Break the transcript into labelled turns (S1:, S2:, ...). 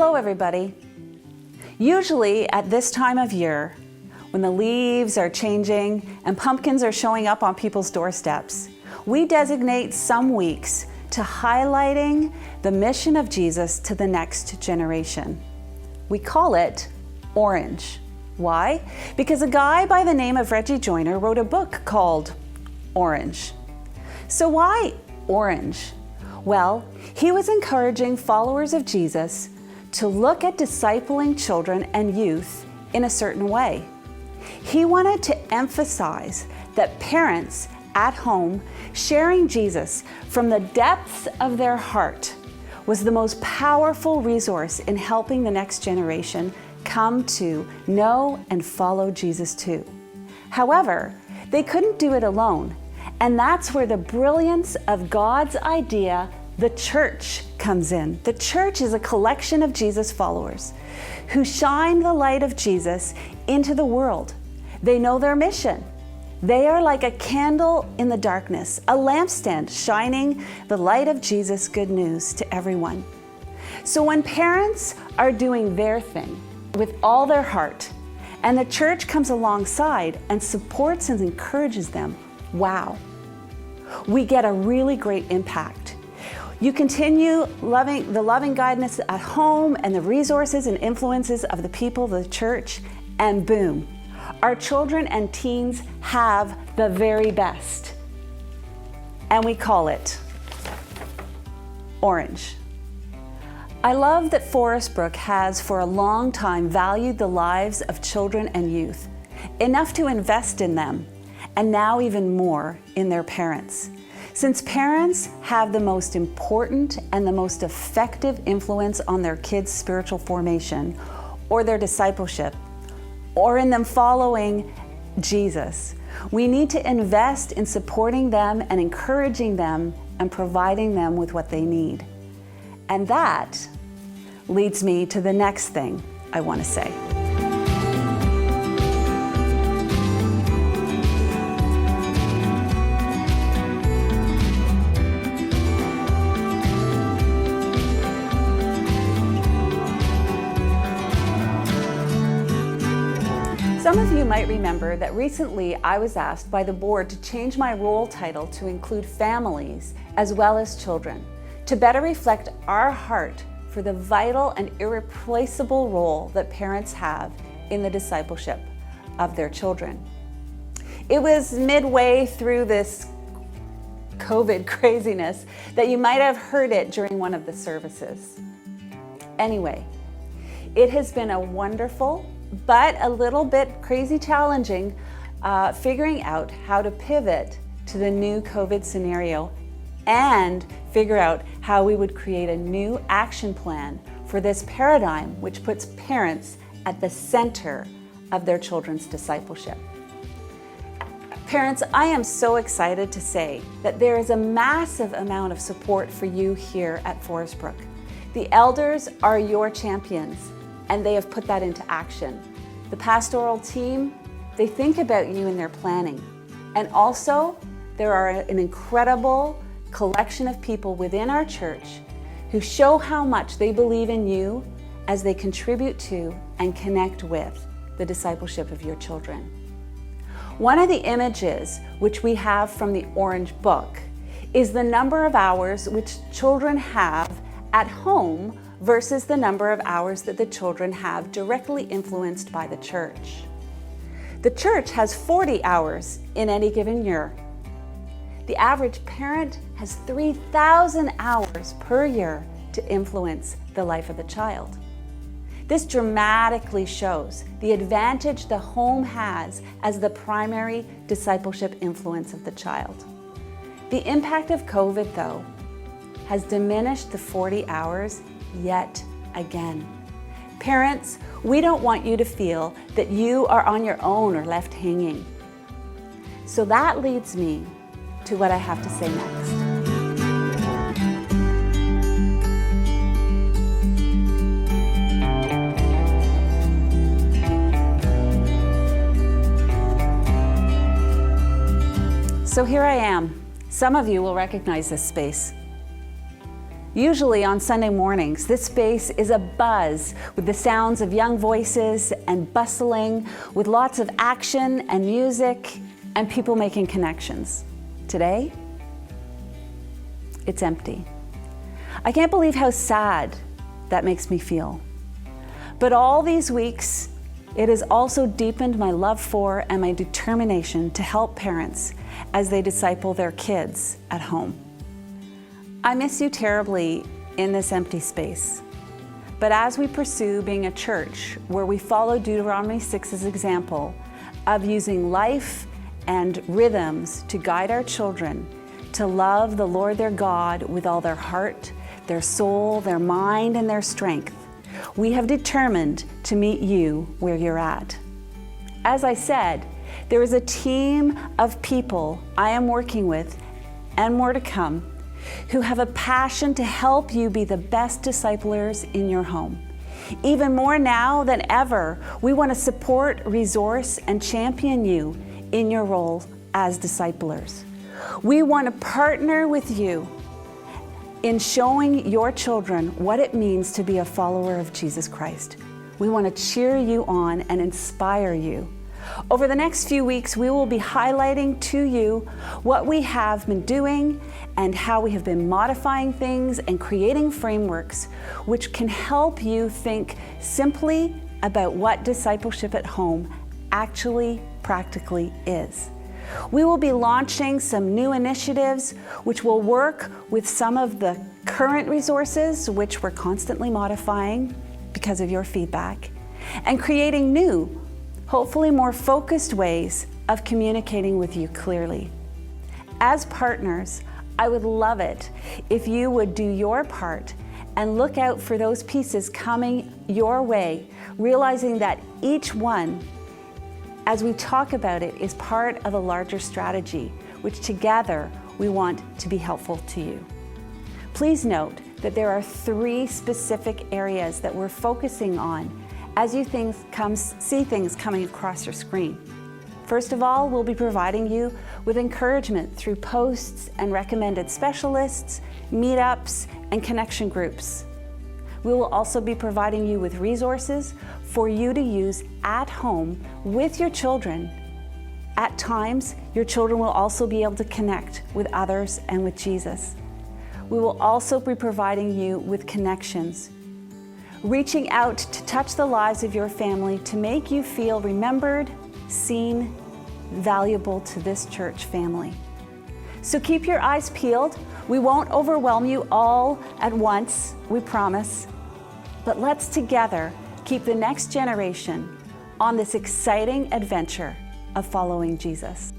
S1: Hello, everybody. Usually at this time of year, when the leaves are changing and pumpkins are showing up on people's doorsteps, we designate some weeks to highlighting the mission of Jesus to the next generation. We call it Orange. Why? Because a guy by the name of Reggie Joiner wrote a book called Orange. So why orange? Well, he was encouraging followers of Jesus to look at discipling children and youth in a certain way. He wanted to emphasize that parents at home sharing Jesus from the depths of their heart was the most powerful resource in helping the next generation come to know and follow Jesus too. However, they couldn't do it alone, and that's where the brilliance of God's idea, the church, comes in. The church is a collection of Jesus followers who shine the light of Jesus into the world. They know their mission. They are like a candle in the darkness, a lampstand shining the light of Jesus' good news to everyone. So when parents are doing their thing with all their heart, and the church comes alongside and supports and encourages them, wow, we get a really great impact. You continue loving the loving guidance at home and the resources and influences of the people of the church, and boom, our children and teens have the very best. And we call it Orange. I love that Forest Brook has for a long time valued the lives of children and youth, enough to invest in them, and now even more in their parents. Since parents have the most important and the most effective influence on their kids' spiritual formation or their discipleship, or in them following Jesus, we need to invest in supporting them and encouraging them and providing them with what they need. And that leads me to the next thing I want to say. Some of you might remember that recently I was asked by the board to change my role title to include families as well as children, to better reflect our heart for the vital and irreplaceable role that parents have in the discipleship of their children. It was midway through this COVID craziness that you might have heard it during one of the services. Anyway, it has been a wonderful but a little bit crazy challenging figuring out how to pivot to the new COVID scenario and figure out how we would create a new action plan for this paradigm which puts parents at the center of their children's discipleship. Parents, I am so excited to say that there is a massive amount of support for you here at Forest Brook. The elders are your champions, and they have put that into action. The pastoral team, they think about you in their planning. And also, there are an incredible collection of people within our church who show how much they believe in you as they contribute to and connect with the discipleship of your children. One of the images which we have from the Orange Book is the number of hours which children have at home versus the number of hours that the children have directly influenced by the church. The church has 40 hours in any given year. The average parent has 3,000 hours per year to influence the life of the child. This dramatically shows the advantage the home has as the primary discipleship influence of the child. The impact of COVID, though, has diminished the 40 hours yet again. Parents, we don't want you to feel that you are on your own or left hanging. So that leads me to what I have to say next. So here I am. Some of you will recognize this space. Usually on Sunday mornings, this space is abuzz with the sounds of young voices and bustling with lots of action and music and people making connections. Today, it's empty. I can't believe how sad that makes me feel. But all these weeks, it has also deepened my love for and my determination to help parents as they disciple their kids at home. I miss you terribly in this empty space. But as we pursue being a church where we follow Deuteronomy 6's example of using life and rhythms to guide our children to love the Lord their God with all their heart, their soul, their mind, and their strength, we have determined to meet you where you're at. As I said, there is a team of people I am working with, and more to come, who have a passion to help you be the best disciplers in your home. Even more now than ever, we want to support, resource, and champion you in your role as disciplers. We want to partner with you in showing your children what it means to be a follower of Jesus Christ. We want to cheer you on and inspire you. Over the next few weeks, we will be highlighting to you what we have been doing and how we have been modifying things and creating frameworks which can help you think simply about what discipleship at home actually practically is. We will be launching some new initiatives which will work with some of the current resources which we're constantly modifying because of your feedback, and creating new, hopefully more focused ways of communicating with you clearly. As partners, I would love it if you would do your part and look out for those pieces coming your way, realizing that each one, as we talk about it, is part of a larger strategy, which together we want to be helpful to you. Please note that there are 3 specific areas that we're focusing on as you see things coming across your screen. First of all, we'll be providing you with encouragement through posts and recommended specialists, meetups, and connection groups. We will also be providing you with resources for you to use at home with your children. At times, your children will also be able to connect with others and with Jesus. We will also be providing you with connections, reaching out to touch the lives of your family to make you feel remembered, seen, valuable to this church family. So keep your eyes peeled. We won't overwhelm you all at once, we promise. But let's together keep the next generation on this exciting adventure of following Jesus.